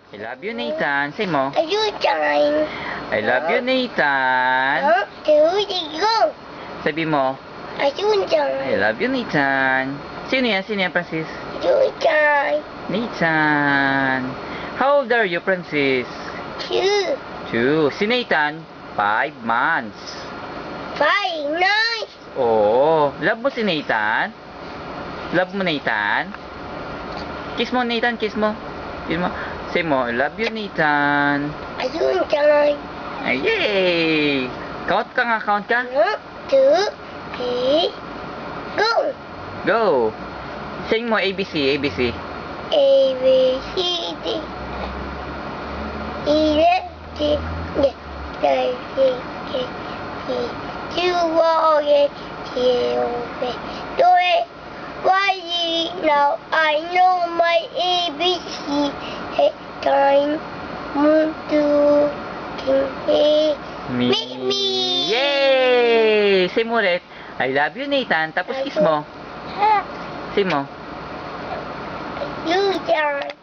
I love you, Nathan. Say mo. Ayun, time. I love you, Nathan. Go. Sabi mo. Ayun, I time. love you, Nathan. Sino yan? Sino yan, Francis? Ayun, time. Nathan. How old are you, Francis? 2, 2. Si Nathan, 5 months. 5, 9. Oo. Love mo si Nathan? Love mo, Nathan? Kiss mo, Nathan. Kiss mo. Kiss mo. Say mo, I love you, Nathan. Ayun, time. Ay, yay! Count ka nga, count ka. 1, 2, 3, go. Go! Sing mo, ABC, ABC. A, B, C, D. E, F, G, H, I, J, K, L, M, N, O, P, Q, R, S, Y, Z. Now I know my ABC. Hey, time. 1, 2, 3, Meet me. Yay! Say mo ulit. I love you, Nathan. Tapos kiss mo. Say mo. You, John.